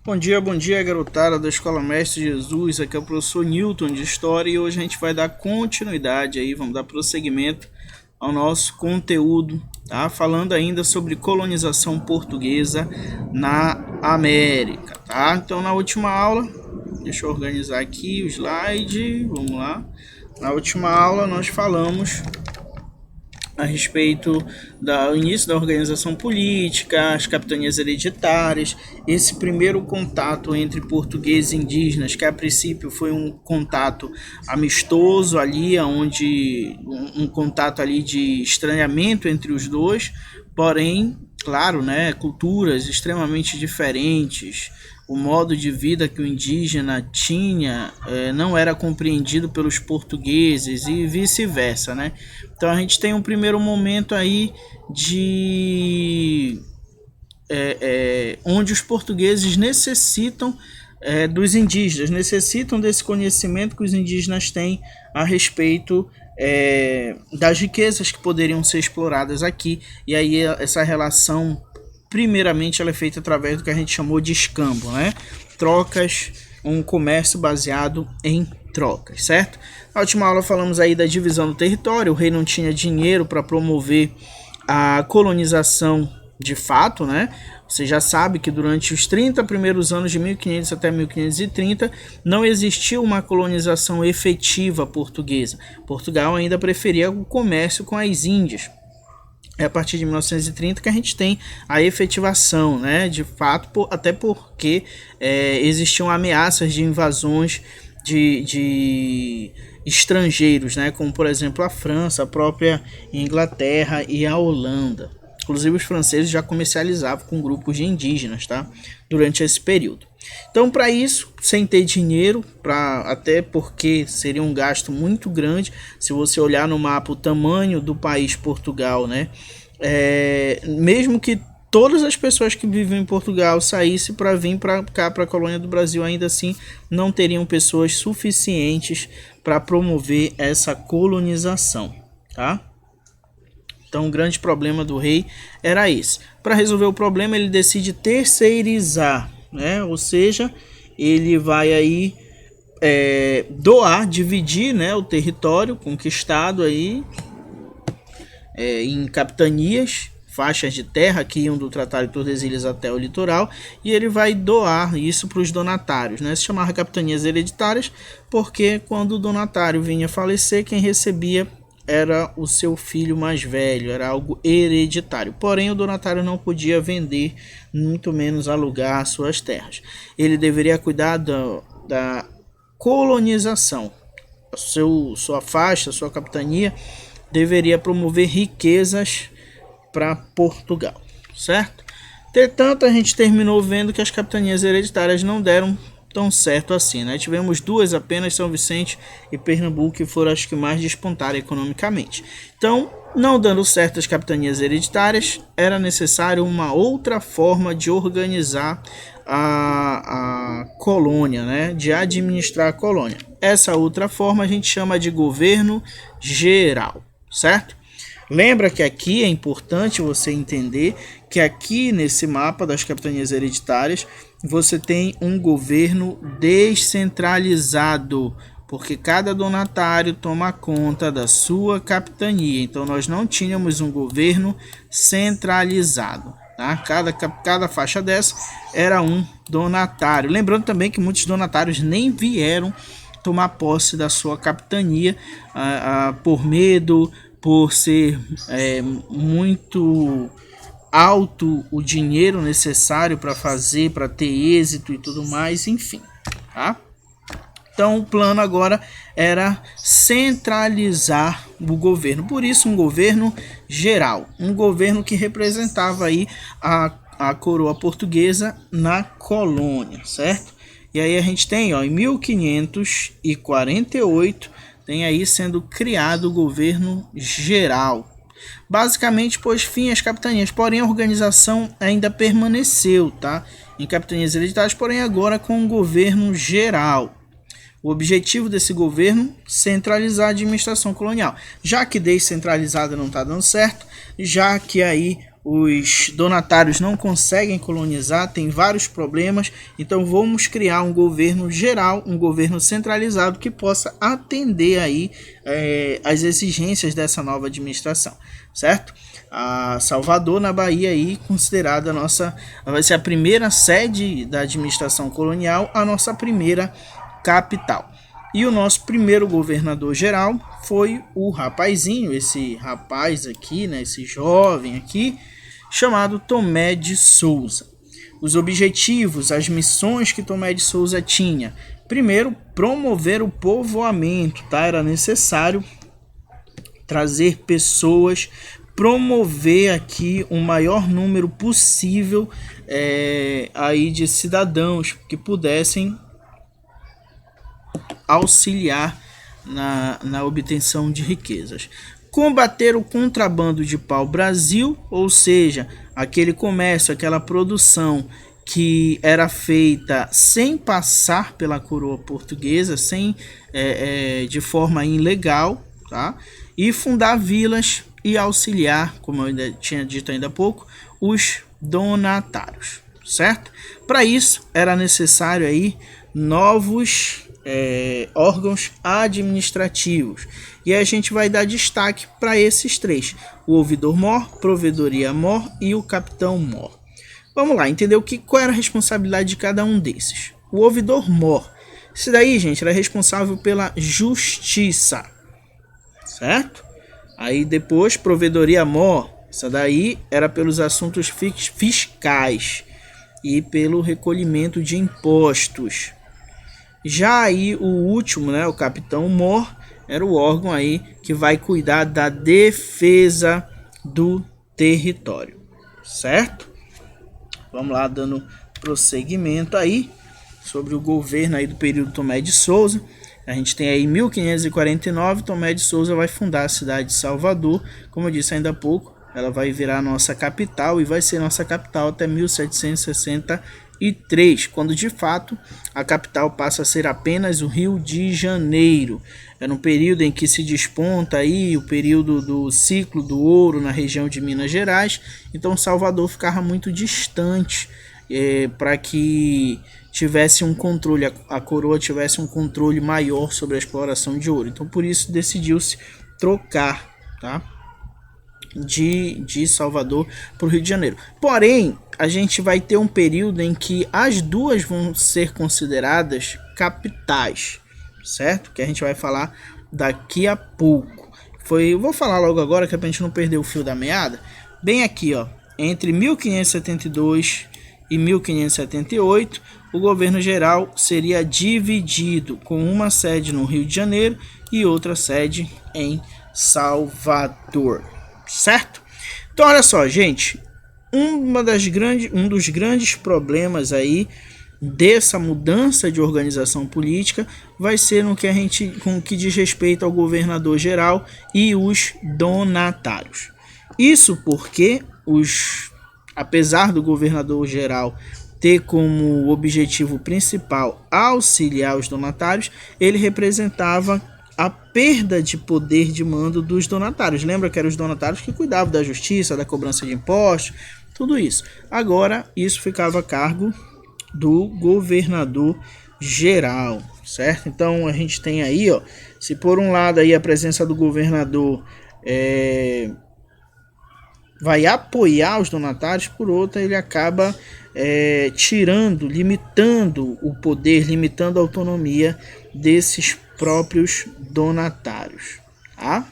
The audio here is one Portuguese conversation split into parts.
Bom dia, garotada da Escola Mestre Jesus. Aqui é o professor Newton de História e hoje a gente vai dar continuidade aí, vamos dar prosseguimento ao nosso conteúdo, tá? Falando ainda sobre colonização portuguesa na América, tá? Então, na última aula, deixa eu organizar aqui o slide, vamos lá. Na última aula nós falamos a respeito do início da organização política, as capitanias hereditárias, esse primeiro contato entre portugueses e indígenas, que a princípio foi um contato amistoso ali, onde um contato ali de estranhamento entre os dois, porém, claro, né, culturas extremamente diferentes, o modo de vida que o indígena tinha não era compreendido pelos portugueses e vice-versa, né? Então a gente tem um primeiro momento aí de onde os portugueses necessitam dos indígenas, necessitam desse conhecimento que os indígenas têm a respeito das riquezas que poderiam ser exploradas aqui, e aí essa relação primeiramente ela é feita através do que a gente chamou de escambo, né? Trocas, um comércio baseado em trocas, certo? Na última aula falamos aí da divisão do território, o rei não tinha dinheiro para promover a colonização de fato, né? Você já sabe que durante os 30 primeiros anos de 1500 até 1530 não existiu uma colonização efetiva portuguesa. Portugal ainda preferia o comércio com as Índias. É a partir de 1930 que a gente tem a efetivação, né? De fato, até porque existiam ameaças de invasões de estrangeiros, né? Como por exemplo a França, a própria Inglaterra e a Holanda. Inclusive os franceses já comercializavam com grupos de indígenas, tá? Durante esse período. Então, para isso, sem ter dinheiro, até porque seria um gasto muito grande, se você olhar no mapa o tamanho do país Portugal, né? Mesmo que todas as pessoas que vivem em Portugal saíssem para vir para cá, para a colônia do Brasil, ainda assim não teriam pessoas suficientes para promover essa colonização, tá? Então o grande problema do rei era esse. Para resolver o problema ele decide terceirizar, né? Ou seja, ele vai aí dividir, né, o território conquistado aí em capitanias, faixas de terra que iam do Tratado de Tordesilhas até o litoral, e ele vai doar isso para os donatários, né? Se chamava capitanias hereditárias porque quando o donatário vinha falecer, quem recebia era o seu filho mais velho, era algo hereditário. Porém, o donatário não podia vender, muito menos alugar suas terras. Ele deveria cuidar da colonização. Sua faixa, sua capitania, deveria promover riquezas para Portugal, certo? Entretanto, a gente terminou vendo que as capitanias hereditárias não deram tão certo assim, né? Tivemos duas apenas, São Vicente e Pernambuco, que foram as que mais despontaram economicamente. Então, não dando certo as capitanias hereditárias, era necessário uma outra forma de organizar a colônia, né? De administrar a colônia. Essa outra forma a gente chama de governo geral, certo? Lembra que aqui é importante você entender que aqui nesse mapa das capitanias hereditárias você tem um governo descentralizado, porque cada donatário toma conta da sua capitania. Então nós não tínhamos um governo centralizado, tá? Cada faixa dessa era um donatário. Lembrando também que muitos donatários nem vieram tomar posse da sua capitania por medo, por ser muito alto o dinheiro necessário para fazer, para ter êxito e tudo mais, enfim, tá? Então o plano agora era centralizar o governo, por isso um governo geral, um governo que representava aí a coroa portuguesa na colônia, certo? E aí a gente tem, ó, em 1548, tem aí sendo criado o governo geral. Basicamente pôs fim às capitanias, porém a organização ainda permaneceu, tá? Em capitanias hereditárias, porém agora com um governo geral. O objetivo desse governo, centralizar a administração colonial. Já que descentralizada não está dando certo, já que aí os donatários não conseguem colonizar, tem vários problemas, então vamos criar um governo geral, um governo centralizado que possa atender aí as exigências dessa nova administração, certo? A Salvador, na Bahia, aí considerada vai ser a primeira sede da administração colonial, a nossa primeira capital. E o nosso primeiro governador geral foi o rapazinho, esse rapaz aqui, né, esse jovem aqui, chamado Tomé de Souza. Os objetivos, as missões que Tomé de Souza tinha: primeiro, promover o povoamento, tá? Era necessário trazer pessoas, promover aqui o maior número possível aí de cidadãos que pudessem auxiliar na obtenção de riquezas. Combater o contrabando de pau-brasil, ou seja, aquele comércio, aquela produção que era feita sem passar pela coroa portuguesa, de forma ilegal, tá? E fundar vilas e auxiliar, como eu ainda tinha dito ainda há pouco, os donatários, certo? Para isso era necessário aí novos órgãos administrativos, e a gente vai dar destaque para esses três: o ouvidor-mor, provedoria-mor e o capitão-mor. Vamos lá, entender qual era a responsabilidade de cada um desses. O ouvidor-mor, esse daí, gente, era responsável pela justiça, certo? Aí depois, provedoria-mor, essa daí era pelos assuntos fiscais e pelo recolhimento de impostos. Já aí o último, né, o capitão-mor, era o órgão aí que vai cuidar da defesa do território, certo? Vamos lá, dando prosseguimento aí sobre o governo aí do período Tomé de Souza. A gente tem aí em 1549, Tomé de Souza vai fundar a cidade de Salvador. Como eu disse ainda há pouco, ela vai virar nossa capital e vai ser nossa capital até 1763, quando de fato a capital passa a ser apenas o Rio de Janeiro. É no período em que se desponta aí o período do ciclo do ouro na região de Minas Gerais, então Salvador ficava muito distante para que tivesse um controle, a coroa tivesse um controle maior sobre a exploração de ouro. Então por isso decidiu-se trocar, tá, de Salvador para o Rio de Janeiro. Porém, a gente vai ter um período em que as duas vão ser consideradas capitais, certo? Que a gente vai falar daqui a pouco. Eu vou falar logo agora, que é pra gente não perder o fio da meada. Bem aqui, ó, entre 1572 e 1578, o governo geral seria dividido, com uma sede no Rio de Janeiro e outra sede em Salvador, certo? Então olha só, gente, um dos grandes problemas aí dessa mudança de organização política vai ser no que diz respeito ao governador geral e os donatários. Isso porque apesar do governador geral ter como objetivo principal auxiliar os donatários, ele representava a perda de poder de mando dos donatários. Lembra que eram os donatários que cuidavam da justiça, da cobrança de impostos, tudo isso. Agora isso ficava a cargo do governador geral, certo? Então a gente tem aí, ó, se por um lado aí a presença do governador vai apoiar os donatários, por outro ele acaba limitando o poder, limitando a autonomia desses próprios donatários, tá?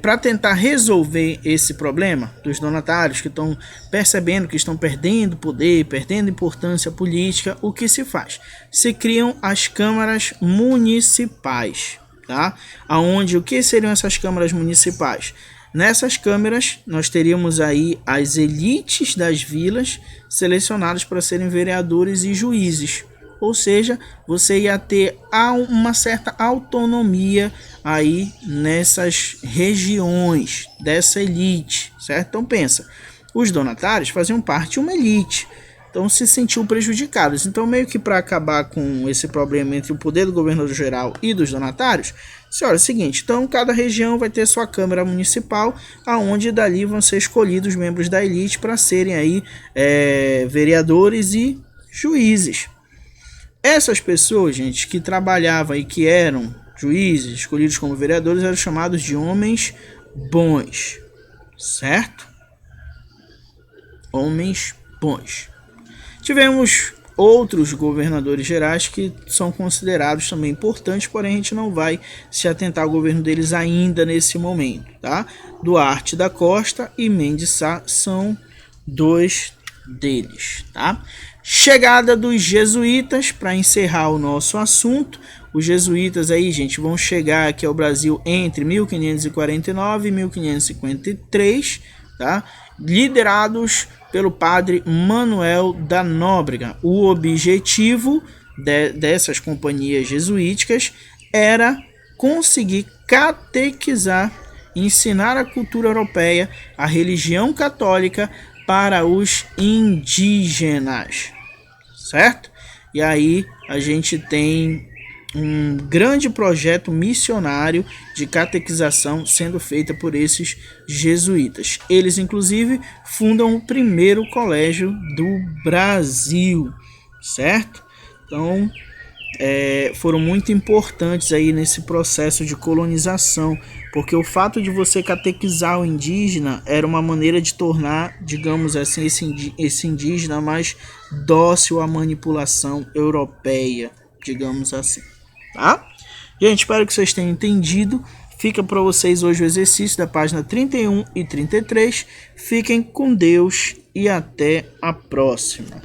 Para tentar resolver esse problema dos donatários que estão percebendo que estão perdendo poder, perdendo importância política, o que se faz? Se criam as câmaras municipais, tá? O que seriam essas câmaras municipais? Nessas câmaras nós teríamos aí as elites das vilas selecionadas para serem vereadores e juízes. Ou seja, você ia ter uma certa autonomia aí nessas regiões dessa elite, certo? Então pensa, os donatários faziam parte de uma elite. então se sentiu prejudicadas. Então, meio que para acabar com esse problema entre o poder do governador geral e dos donatários, olha, é o seguinte, então cada região vai ter sua Câmara Municipal, aonde dali vão ser escolhidos membros da elite para serem aí vereadores e juízes. Essas pessoas, gente, que trabalhavam e que eram juízes, escolhidos como vereadores, eram chamados de homens bons, certo? Homens bons. Tivemos outros governadores gerais que são considerados também importantes, porém a gente não vai se atentar ao governo deles ainda nesse momento, tá? Duarte da Costa e Mendes Sá são dois deles, tá? Chegada dos jesuítas, para encerrar o nosso assunto. Os jesuítas aí, gente, vão chegar aqui ao Brasil entre 1549 e 1553, tá? Liderados pelo padre Manuel da Nóbrega. O objetivo dessas companhias jesuíticas era conseguir catequizar, ensinar a cultura europeia, a religião católica para os indígenas, certo? E aí a gente tem um grande projeto missionário de catequização sendo feita por esses jesuítas. Eles, inclusive, fundam o primeiro colégio do Brasil, certo? Então, foram muito importantes aí nesse processo de colonização, porque o fato de você catequizar o indígena era uma maneira de tornar, digamos assim, esse indígena mais dócil à manipulação europeia, digamos assim. Tá? Gente, espero que vocês tenham entendido. Fica para vocês hoje o exercício da página 31 e 33. Fiquem com Deus e até a próxima.